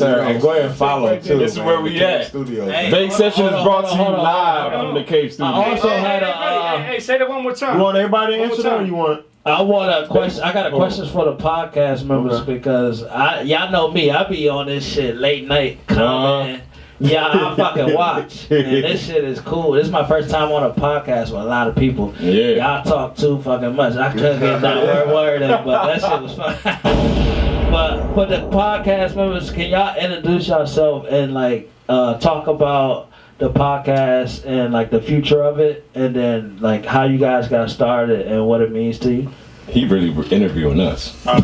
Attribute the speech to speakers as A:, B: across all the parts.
A: sir. And go ahead and follow too.
B: This is where we at.
A: BakeSession is brought to you live from the Cave Studio.
C: I also had a.
D: Hey, say that one more time.
C: You want everybody to answer that, or you want?
E: I want a question. I got a question for the podcast members because y'all know me. I be on this shit late night commenting. Yeah, I fucking watch. And this shit is cool. This is my first time on a podcast with a lot of people.
A: Yeah.
E: Y'all talk too fucking much. I couldn't get that word in, but that shit was fun. But for the podcast members, can y'all introduce yourself and like talk about the podcast and like the future of it, and then like how you guys got started and what it means to you?
A: He really interviewing us.
B: I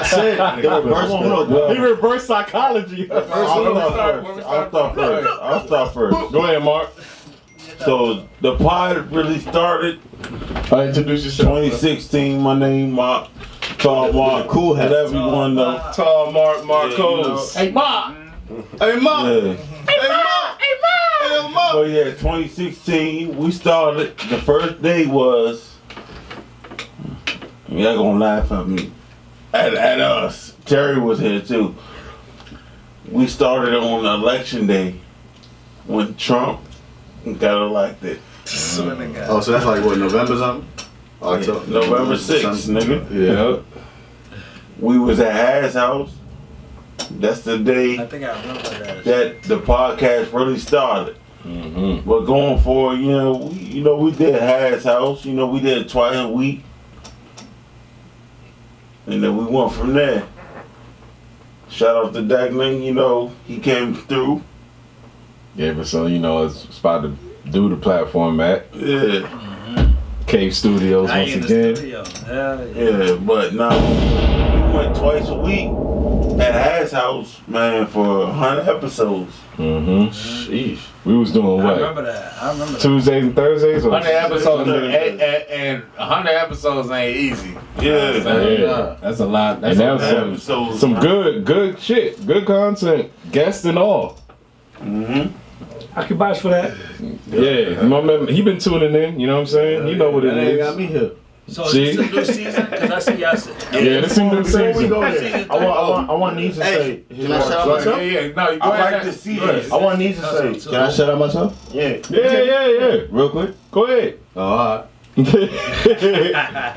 B: said
C: He reverse psychology.
B: I'll start first.
A: Go ahead, Mark.
B: So the pod really started
A: Introduce yourself.
B: 2016. My name Mark. Tall Mark. Cool hat. Everyone know.
A: Tall Mark Marcos.
E: Hey, Mark.
B: Hey Mark. Yeah. Hey Mark. Hey Mark. So yeah, 2016. We started. The first day was. Y'all gonna laugh at me. At us. Terry was here too. We started on election day when Trump got elected.
F: Oh, so that's like what, November something? October?
B: November 6th, nigga.
A: Yeah.
B: We was at Harris' house. That's the day
E: I think I remember that.
B: that the podcast really started.
A: Mm-hmm.
B: But going forward, we did Harris' house. We did it twice a week. And then we went from there. Shout out to Dagman, he came through.
A: Gave us a spot to do the platform at.
B: Yeah.
A: Cave Studios once again.
B: Yeah, but now we went twice a week at Harris' house, man, for 100 episodes.
A: Mm-hmm. Sheesh. We was doing what?
E: I remember that.
A: Tuesdays and Thursdays?
G: 100 episodes and 100 episodes ain't easy.
B: Yeah.
G: That's a lot. That's
A: And that was some good shit. Good content. Guests and all.
B: Mm-hmm.
D: I can vouch for that.
A: Yeah. My man, he been tuning in, you know what I'm saying? You know what it
F: They
A: is.
F: got me here.
E: So
A: See?
E: is this a new season? Because I see y'all said.
A: Yeah, this is new
C: Before we
A: season.
C: go there, I want Needs to say.
F: Can I shout out myself?
G: No, you go
B: I
G: ahead.
B: like to see this.
C: I want Needs to say.
F: Can I shout out myself?
C: Yeah.
A: Yeah.
F: Real quick?
A: Go ahead.
F: Oh, alright.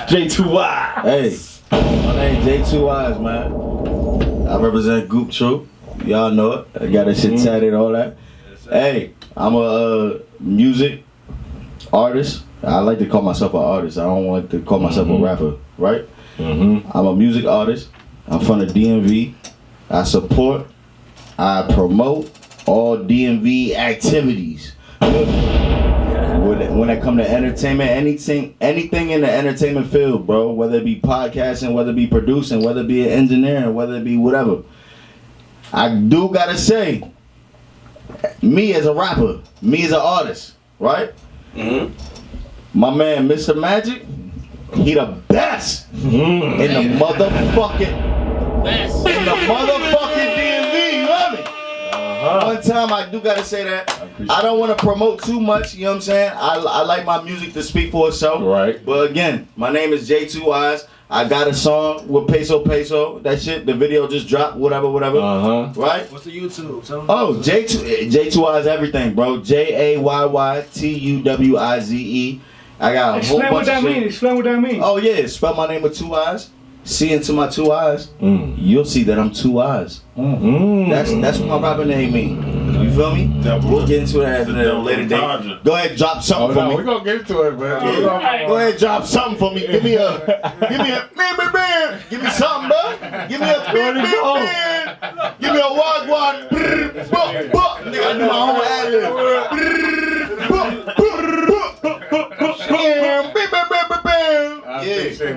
A: JayyTuwize.
F: Hey, my name JayyTuwize, man. I represent Goop Troop. Y'all know it. I got that shit tatted, all that. Hey, I'm a music artist. I like to call myself an artist. I don't want to call myself a rapper, right?
A: Mm-hmm.
F: I'm a music artist. I'm from the DMV. I support, I promote all DMV activities. When it come to entertainment, anything in the entertainment field, bro, whether it be podcasting, whether it be producing, whether it be engineering, whether it be whatever. I do gotta say, me as a rapper, me as an artist, right?
B: Mm-hmm.
F: My man, Mr. Magic, he the best in the motherfucking DMV, you know me? One time I do gotta say that. I don't want to promote too much, you know what I'm saying? I like my music to speak for itself.
A: Right.
F: But again, my name is JayyTuwize. I got a song with Peso. That shit, the video just dropped, whatever. Right?
E: What's the YouTube?
F: Oh, JayyTuwize everything, bro. JayyTuwize. I got a whole bunch of shit.
D: Explain what that means.
F: Oh yeah, spell my name with 2 eyes. See into my 2 eyes, you'll see that I'm 2 eyes. That's what my rapper name mean. You feel me? We'll get into that at a later date. Go ahead, drop something for me.
G: We're gonna get into it, man.
F: Go ahead, drop something for me. Give me something, bro. Give me a give me a wagwan. Nigga, I do my own ad-lib.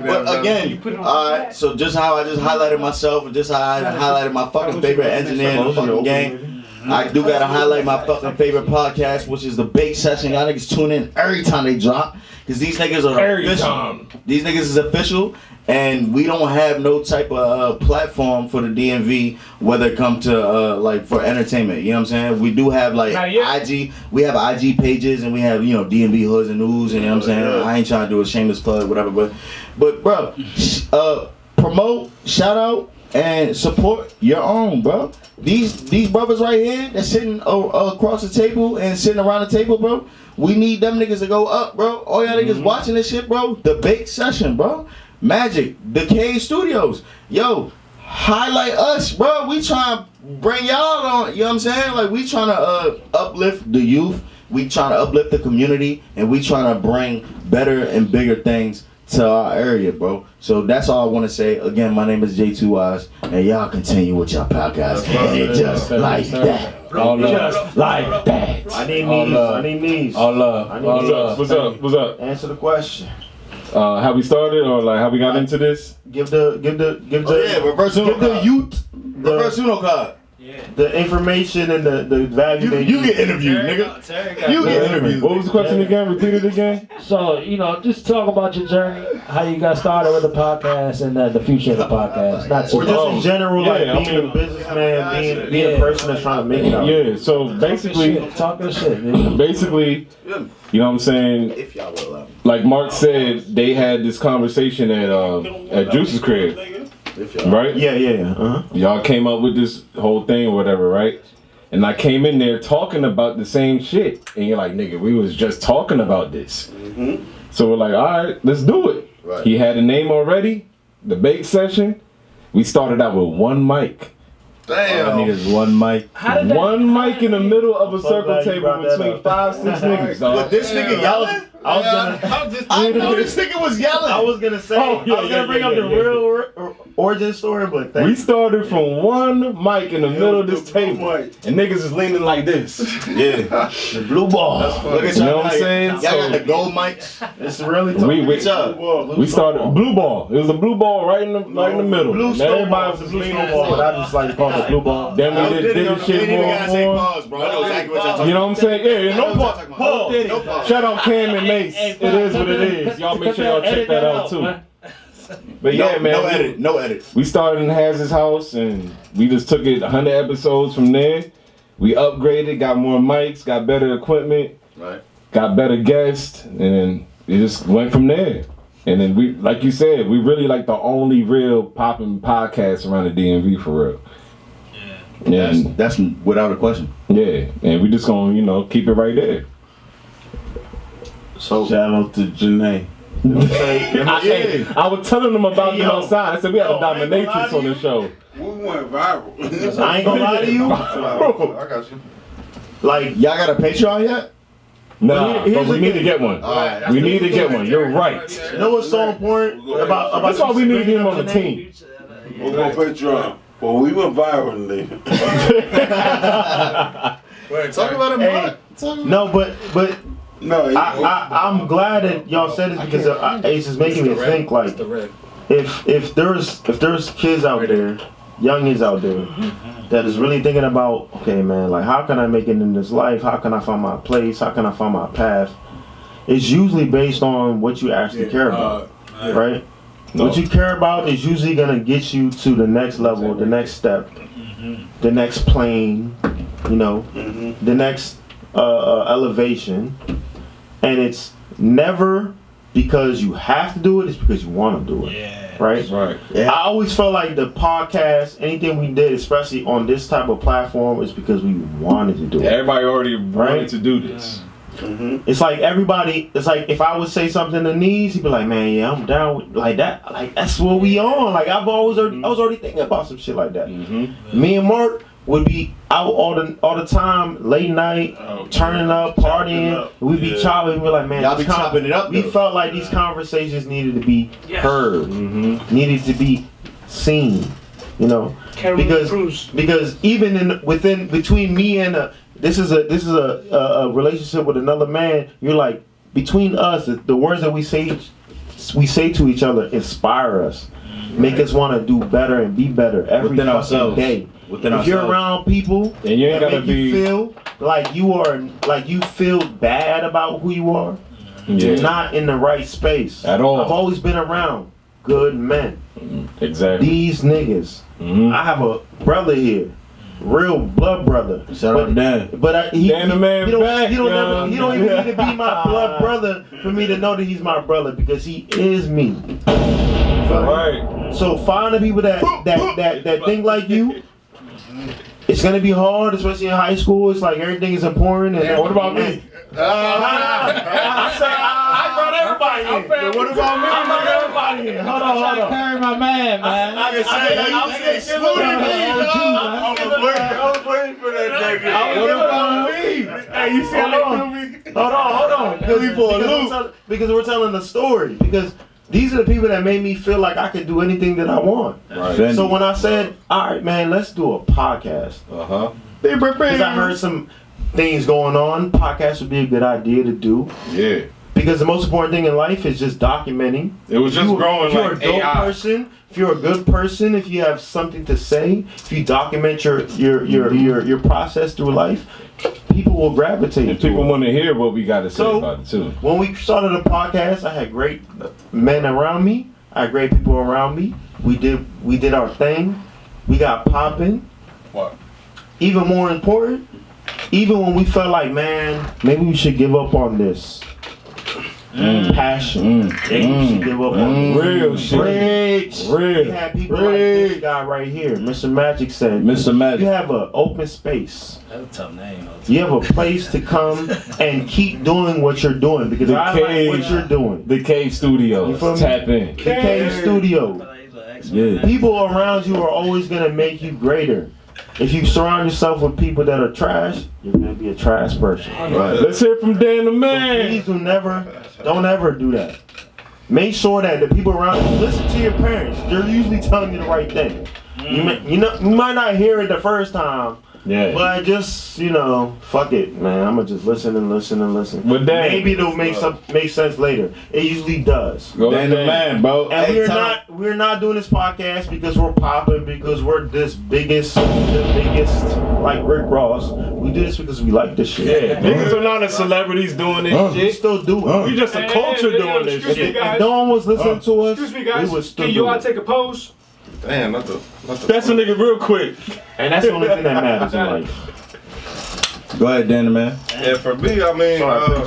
F: But again, alright, so just how I just highlighted myself and just how I highlighted my fucking favorite engineer in the fucking game, I do gotta highlight my fucking favorite podcast, which is TheBakeSession. Y'all niggas tune in every time they drop, cause these niggas are official. These niggas is official, and we don't have no type of platform for the DMV, whether it come to like for entertainment. You know what I'm saying? We do have like IG. We have IG pages, and we have DMV hoods and news. And you know what I'm saying? I ain't trying to do a shameless plug, whatever. But bro, promote, shout out. and support your own, bro. These brothers right here that's sitting across the table and sitting around the table, bro. We need them niggas to go up, bro. All y'all niggas watching this shit, bro. TheBakeSession, bro. Magic, the Cave Studios. Yo, highlight us, bro. We trying to bring y'all on, you know what I'm saying? Like, we trying to uplift the youth. We trying to uplift the community. And we trying to bring better and bigger things to our area, bro. So that's all I want to say. Again, my name is JayyTuwize, and y'all continue with y'all podcast. And just like that.
G: All love.
F: Just like that.
C: I need knees. I need knees.
G: All love.
C: I need
G: All
C: knees.
G: love.
A: What's up?
C: Answer the question.
A: How we started or like how we got into this?
C: Give the
F: Reverse Uno
C: give the
F: card.
C: youth
F: Reverse Uno card.
C: the information and the value that
F: You get interviewed, nigga. You get interviewed.
A: What was the question again? Repeat it again.
E: So, just talk about your journey, how you got started with the podcast, and the future of the podcast. Not too
C: or just in general, like
A: Yeah, I
C: being
A: mean-
C: a businessman, being a person that's trying to make it out.
A: Yeah. So basically,
E: talking shit, dude.
A: basically, you know what I'm saying?
F: If y'all will allow me.
A: Like Mark said, they had this conversation at Juice's crib,
F: If y'all.
A: right?
C: Yeah.
A: Y'all came up with this whole thing or whatever, right? And I came in there talking about the same shit. And you're like, nigga, we was just talking about this. So we're like, all right, let's do it.
F: Right.
A: He had a name already, TheBakeSession. We started out with one mic. All I need is one mic. One mic in the middle of a
C: so
A: circle
C: glad you
A: table
C: brought that
A: between
C: up.
A: 5-6 niggas,
F: But
A: dog.
F: this nigga yelling?
C: I was gonna.
F: I know this nigga was yelling.
C: I was gonna say.
A: Oh, yeah,
C: I was gonna
A: yeah,
C: bring
A: yeah,
C: up the
A: yeah,
C: real origin story, but
A: We started from one mic in the middle of this table, and niggas is leaning like this.
F: Yeah.
C: the blue ball.
F: Look at
A: You know
F: y'all.
A: what I'm saying?
F: Y'all got the gold mics.
C: It's really
A: We started blue ball. It was a blue ball right in the middle.
C: Blue
A: And
C: snowball.
A: everybody
C: Was
A: was
C: a blue
A: leaning
C: snowball, but
A: forward.
C: I just like to call it blue ball.
A: Then we did this shit more and more.
F: Pause, bro. I know exactly what y'all talking
A: You know what I'm saying? Yeah, no
F: about.
A: pause.
F: No pause.
A: Shout out Cam and Mace. It is what it is. Y'all make sure y'all check that out too. But yeah, man.
F: No edit. No edit.
A: We started in Haz's house and we just took it 100 episodes from there. We upgraded, got more mics, got better equipment,
F: Right.
A: got better guests, and then it just went from there. And then we, like you said, we really like the only real popping podcast around the DMV for real. Yeah. And
F: That's without a question.
A: yeah, and we just gonna, keep it right there.
C: So
B: Shout out to Janae.
A: I was telling them about
C: Hey,
A: them
C: yo.
A: outside. I said we had a
C: Yo, I ain't gonna lie
A: dominatrix
C: to
A: on the
C: you.
A: show.
B: We went viral.
C: I ain't gonna lie to you.
F: I got you.
C: Like
F: Y'all got a Patreon yet?
A: Nah,
C: Here's
A: but we
C: the
A: need to
C: thing.
A: get one.
F: Alright.
A: We need to get one. You're right.
C: you know what's so important about
A: That's why we need him on the team.
B: We're going to Patreon. Well, we went viral then.
F: Talk about it,
C: Hey,
F: Mark.
C: no, but
B: No,
C: I'm glad that y'all said this because Ace is making me think like if there's kids out there, youngins out there that is really thinking about, okay man, like how can I make it in this life? How can I find my place? How can I find my path? It's usually based on what you actually care about, right?
A: No.
C: What you care about is usually gonna get you to the next level, the next step, the next plane, the next elevation, and it's never because you have to do it. It's because you want to do it, right?
A: Right.
F: Yeah.
C: I always felt like the podcast, anything we did, especially on this type of platform, is because we wanted to do it.
A: Everybody already wanted
C: Right?
A: to do this.
C: It's like everybody. It's like if I would say something to Nees, he'd be like, "Man, yeah, I'm down with like that. Like that's what we on. Like I was already thinking about some shit like that. Me and Mark would be out all the time, late night, turning up, partying. We'd be chopping. We'd be like, man,
F: Y'all
C: this
F: be chopping it up,
C: We
F: though.
C: felt like these conversations needed to be heard, needed to be seen. Because even between me and this is a relationship with another man. You're like between us, the words that we say to each other inspire us, make us want to do better and be better every
F: Within
C: fucking
F: ourselves.
C: day.
F: Within
C: If you're
F: ourselves.
C: around people
A: And you ain't
C: that
A: gotta
C: make you
A: be-
C: feel like you feel bad about who you are,
A: Yeah.
C: you're not in the right space
A: At all.
C: I've always been around good men.
A: Exactly.
C: These niggas. I have a brother here, real blood brother.
F: Shout out to Dan.
C: But he
A: Dan the man
C: he don't,
A: back,
C: he don't,
A: yo.
C: never, he don't even need to be my blood brother for me to know that he's my brother because he is me.
A: Right.
C: So find the people that think like you. It's gonna be hard, especially in high school. It's like everything is important. And
A: What about me?
C: I brought everybody in. What about me? I brought everybody in. Hold on.
E: Carry my man, man.
B: I can say excluded me, dog. I was waiting for that nigga.
C: What about me?
B: Hey, you see how they do me?
C: Hold on. Because we're telling the story. Because these are the people that made me feel like I could do anything that I want.
A: Right.
C: So when I said, all right, man, let's do a podcast. Because I heard some things going on. Podcast would be a good idea to do.
A: Yeah.
C: Because the most important thing in life is just documenting.
A: It was just growing
C: if you're
A: like
C: a dope
A: AI.
C: person, if you're a good person, if you have something to say, if you document your process through life, people will gravitate.
A: And
C: to
A: people
C: it.
A: want to hear what we got to say about it too.
C: When we started the podcast, I had great men around me. I had great people around me. We did our thing. We got popping.
G: What?
C: Even more important, even when we felt like, man, maybe we should give up on this. Passion. Maybe we should give up on this.
A: Real shit.
C: We had people like this guy right here. Mr. Magic said,
A: Mr. Magic.
C: you have an open space.
E: That's a tough name.
C: You have a place to come and keep doing what you're doing because
A: The
C: I
A: Cave.
C: like what you're doing.
A: The Cave Studios.
C: You feel me?
A: Tap in.
C: The Cave Studio.
A: Yeah.
C: People around you are always gonna make you greater. If you surround yourself with people that are trash, you're gonna be a trash person.
A: Right. Let's hear from Dan the man.
C: Please don't ever do that. Make sure that the people around you listen to your parents. They're usually telling you the right thing. You might not hear it the first time.
A: Yeah.
C: But just, fuck it, man. I'm gonna just listen and listen and listen.
A: But Dan,
C: maybe it'll make sense later. It usually does.
A: Go Dan the man, bro.
C: And
A: Hey,
C: we're not doing this podcast because we're popping, because we're the biggest like Rick Ross. We do this because we like this shit.
A: Yeah, niggas are not the celebrities doing this
C: We
A: shit.
C: still do it.
A: We just a culture doing this
D: excuse me,
A: shit.
D: guys.
C: If no one was listening to us,
D: Excuse me, guys.
C: we would still
D: Can
C: do
D: you all
C: it.
D: take a pose?
G: Damn, not the.
A: That's a nigga real quick.
C: And that's the only thing that matters in life.
A: Go ahead, Dan the man.
G: Yeah, for me, I mean,
C: Sorry,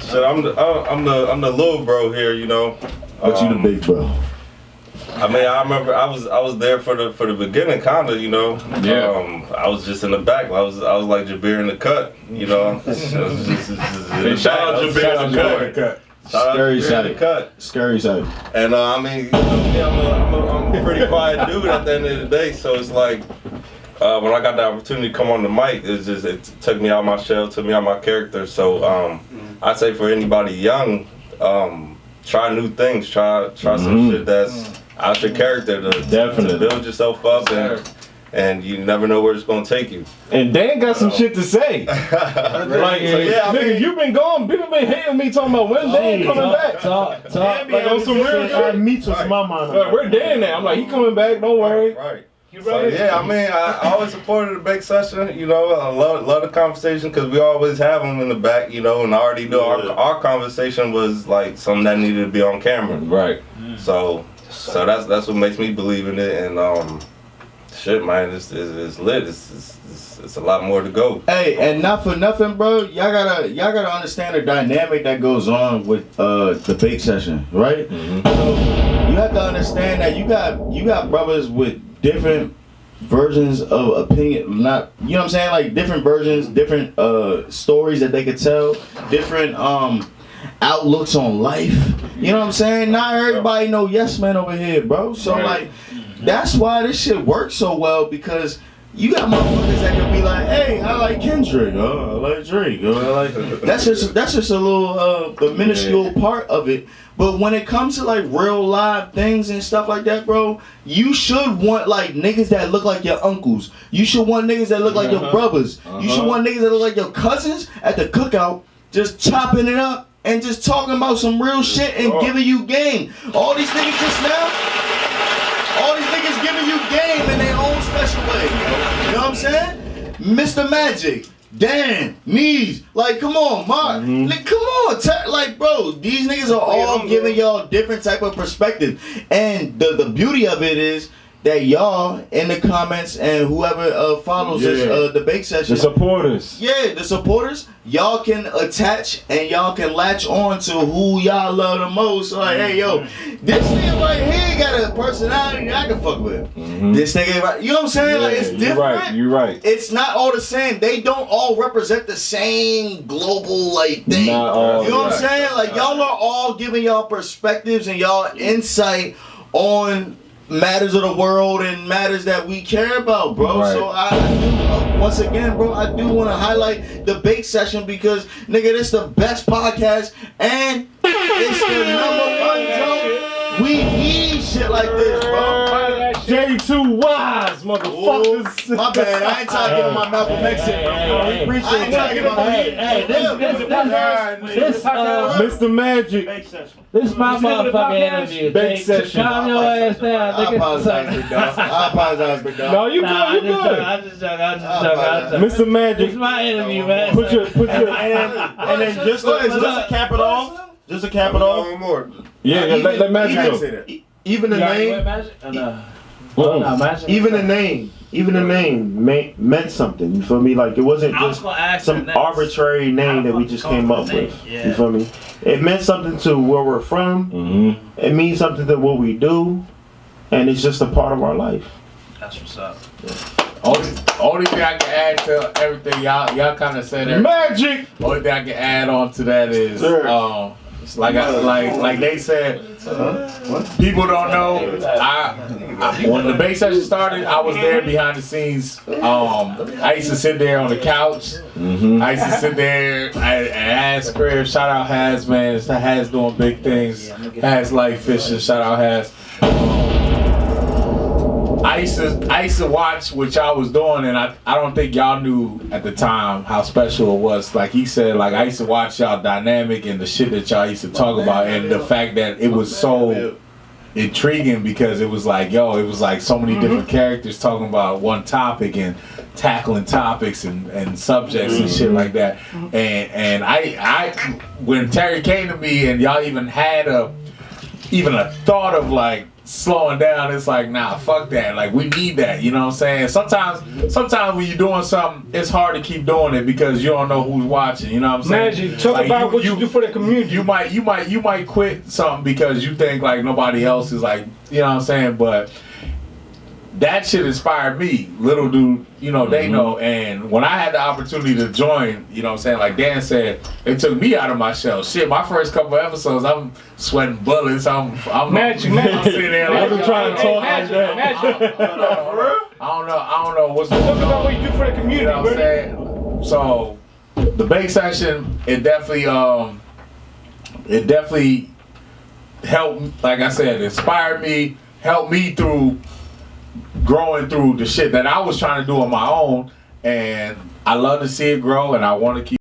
G: shit, I'm the little bro here, you know.
A: But you the big bro.
G: I mean, I remember I was there for the beginning, kinda, you know.
A: Yeah.
G: I was just in the back. I was like Jabir in the cut, you know. Shout out Jabir in the cut.
A: Scary side.
G: Cut.
A: Scary side.
G: And I mean, you know me, I'm a pretty quiet dude at the end of the day. So it's like when I got the opportunity to come on the mic, it took me out my shell, took me out my character. So I'd say for anybody young, try new things, try some shit that's out your character to build yourself up and you never know where it's gonna take you.
A: And Dan got some shit to say. Like, nigga, you been gone. People been hating me talking about when Dan coming back.
E: Talk.
A: Like on some real shit.
C: Meets with my mind.
A: Like, where Dan at? I'm like, he coming back. Don't worry.
G: Right. So yeah, I mean, I always supported the DMV, you know. I love the conversation because we always have them in the back, you know. And I already know our conversation was like something that needed to be on camera.
A: Right.
G: So that's what makes me believe in it. And shit, man, it's lit. It's a lot more to go.
F: Hey, and not for nothing, bro. Y'all gotta understand the dynamic that goes on with the DMV, right?
A: Mm-hmm.
F: So you have to understand that you got brothers with different versions of opinion. Not, you know what I'm saying? Like different versions, different stories that they could tell, different outlooks on life. You know what I'm saying? Not everybody know yes man over here, bro. So like. That's why this shit works so well, because you got motherfuckers that can be like, hey, I like Kendrick, I like Drake, I like that's just a little the minuscule part of it. But when it comes to like real live things and stuff like that, bro, you should want like niggas that look like your uncles. You should want niggas that look like your brothers. You should want niggas that look like your cousins at the cookout, just chopping it up and just talking about some real shit and giving you game. All these niggas just now. All these niggas giving you game in their own special way. You know what I'm saying? Mr. Magic, Dan, Knees, like come on, Mark, like, come on, like bro, these niggas are all giving y'all different type of perspective. And the beauty of it is, that y'all in the comments and whoever follows this debate session,
A: The supporters.
F: the supporters, y'all can attach and y'all can latch on to who y'all love the most. So like, hey yo, this nigga right here got a personality I can fuck with. This nigga right, you know what I'm saying? Like it's different.
A: You're right.
F: It's not all the same. They don't all represent the same global like thing.
A: Not all,
F: you know what I'm saying? Like y'all are all giving y'all perspectives and y'all insight on matters of the world and matters that we care about, bro.
A: Right.
F: So I do, once again, bro, I do want to highlight the Bake Session because, nigga, this the best podcast and it's the #1 joke. We need shit like this, bro.
A: JayyTuwize, motherfuckers.
F: Ooh, my bad, I ain't trying to get on my Malcolm X shit, bro. I ain't trying to get on my
A: Mr. Magic.
E: This is my motherfucking interview.
A: DMV
E: Calm your ass down,
F: I
E: nigga.
F: apologize, big dog. I apologize, big dog.
A: No, you good,
E: Nah,
A: you good.
E: I'm just joking.
A: Mr. Magic.
E: This is my interview, man.
A: Put your
C: And then just to cap it off,
G: One more.
A: yeah, let Magic
C: even-
A: go.
F: Say that.
C: even the name,
E: Magic.
C: even the name meant something. You feel me? Like it wasn't
E: I was
C: just
E: gonna ask
C: some
E: that next.
C: arbitrary name that we just came up with.
E: Yeah.
C: You feel me? It meant something to where we're from. It means something to what we do, and it's just a part of our life.
E: That's what's up.
H: Only thing I can add to everything y'all kind of said there.
A: Magic.
H: Only thing I can add on to that is, like they said, people don't know. When the Bake Session started, I was there behind the scenes. I used to sit there on the couch. I used to sit there and ask crib. Shout out Has, man. Has doing big things. Has like fishing. Shout out Has. I used to watch what y'all was doing, and I don't think y'all knew at the time how special it was. Like he said, like I used to watch y'all dynamic and the shit that y'all used to talk about, and the fact that it was so intriguing because it was like, yo, it was like so many different characters talking about one topic and tackling topics and subjects and shit like that. And I when Terry came to me and y'all even had a thought of like slowing down, it's like, nah, fuck that. Like we need that, you know what I'm saying? Sometimes when you're doing something, it's hard to keep doing it because you don't know who's watching, you know what I'm saying?
D: Magic, talk
H: like
D: about what you do for the community.
H: You might quit something because you think like nobody else is like, you know what I'm saying? But that shit inspired me. Little do you know, they know. And when I had the opportunity to join, you know what I'm saying, like Dan said, it took me out of my shell. Shit, my first couple episodes, I'm sweating bullets. I'm
D: Magic.
H: sitting there like,
A: I've been trying to talk like that.
D: Magic.
H: I don't know what's going
D: Talk about
H: on.
D: what you do for the community,
H: You know what I'm saying? So the Bake Session, it definitely helped, like I said, inspired me, helped me through growing through the shit that I was trying to do on my own, and I love to see it grow, and I want to keep